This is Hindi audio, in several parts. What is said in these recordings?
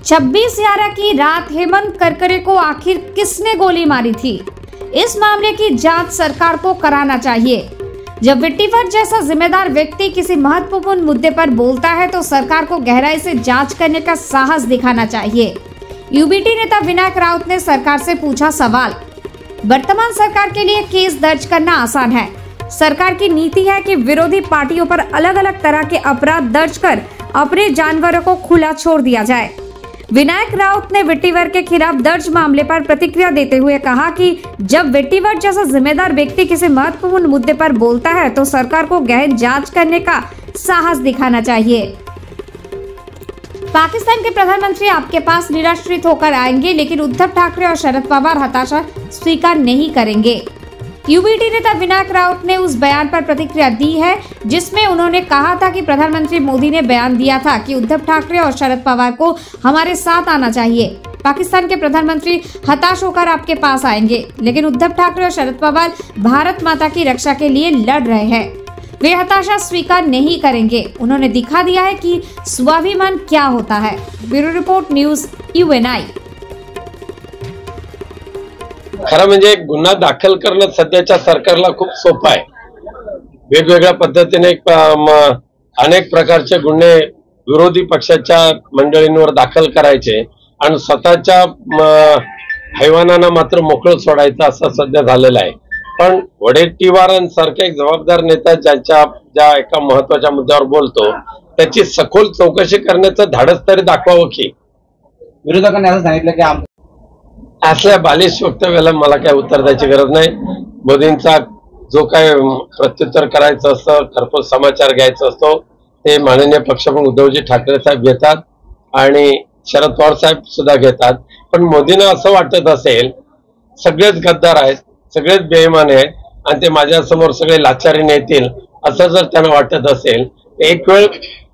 26/11 की रात हेमंत करकरे को आखिर किसने गोली मारी थी? इस मामले की जांच सरकार को कराना चाहिए। जब विट्टीवर जैसा जिम्मेदार व्यक्ति किसी महत्वपूर्ण मुद्दे पर बोलता है तो सरकार को गहराई से जांच करने का साहस दिखाना चाहिए। यूबीटी नेता विनायक राउत ने सरकार से पूछा सवाल। वर्तमान सरकार के लिए केस दर्ज करना आसान है। सरकार की नीति है कि विरोधी पार्टियों पर अलग अलग तरह के अपराध दर्ज कर अपने जानवरों को खुला छोड़ दिया जाए। विनायक राउत ने विट्टीवर के खिलाफ दर्ज मामले पर प्रतिक्रिया देते हुए कहा कि जब विट्टीवर जैसा जिम्मेदार व्यक्ति किसी महत्वपूर्ण मुद्दे पर बोलता है तो सरकार को गहन जांच करने का साहस दिखाना चाहिए। पाकिस्तान के प्रधानमंत्री आपके पास निराश्रित होकर आएंगे, लेकिन उद्धव ठाकरे और शरद पवार हताशा स्वीकार नहीं करेंगे। यूबीटी नेता विनायक राउत ने उस बयान पर प्रतिक्रिया दी है जिसमें उन्होंने कहा था कि प्रधानमंत्री मोदी ने बयान दिया था कि उद्धव ठाकरे और शरद पवार को हमारे साथ आना चाहिए। पाकिस्तान के प्रधानमंत्री हताश होकर आपके पास आएंगे, लेकिन उद्धव ठाकरे और शरद पवार भारत माता की रक्षा के लिए लड़ रहे हैं। वे हताशा स्वीकार नहीं करेंगे। उन्होंने दिखा दिया है कि स्वाभिमान क्या होता है। Bureau report, news UNI। खरं म्हणजे गुन्हा दाखल करणं सध्याच्या सरकारला खूप सोपं आहे। वेगवेगळ्या पद्धतीने अनेक प्रकारचे गुन्हे विरोधी पक्षाच्या मंडळींवर दाखल करायचे आणि स्वतःच्या हैवानांना मात्र मोकळं सोडायचं असं सध्या झालेलं आहे। पण वडेट्टीवारांसारखा एक जबाबदार नेता ज्या एका महत्त्वाच्या मुद्द्यावर बोलतो त्याची सखोल चौकशी करण्याचं धाडस तरी दाखवावं की। विरोधकांनी असं सांगितलं की असल्या बालिश वक्तव्याला मला काय उत्तर द्यायची गरज नाही। मोदींचा जो काय प्रत्युत्तर करायचं असतं, घरपोच समाचार घ्यायचा असतो ते माननीय पक्षप्रमुख उद्धवजी ठाकरे साहेब घेतात आणि शरद पवार साहेब सुद्धा घेतात। पण मोदींना असं वाटत असेल सगळेच गद्दार आहेत, सगळेच बेईमान आहेत आणि ते माझ्यासमोर सगळे लाचारीने येतील असं जर त्यांना वाटत असेल, एक वेळ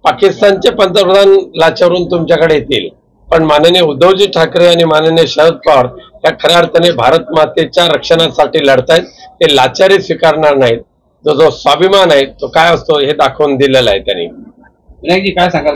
पाकिस्तानचे पंतप्रधान लाचारून तुमच्याकडे येतील, पण माननीय उद्धवजी ठाकरे आणि माननीय शरद पवार या खऱ्या अर्थाने भारत मातेच्या रक्षणासाठी लढतायत। ते लाचारी स्वीकारणार नाहीत। जो स्वाभिमान आहे तो काय असतो हे दाखवून दिलेला आहे त्यांनी। विनायकजी काय सांगाल?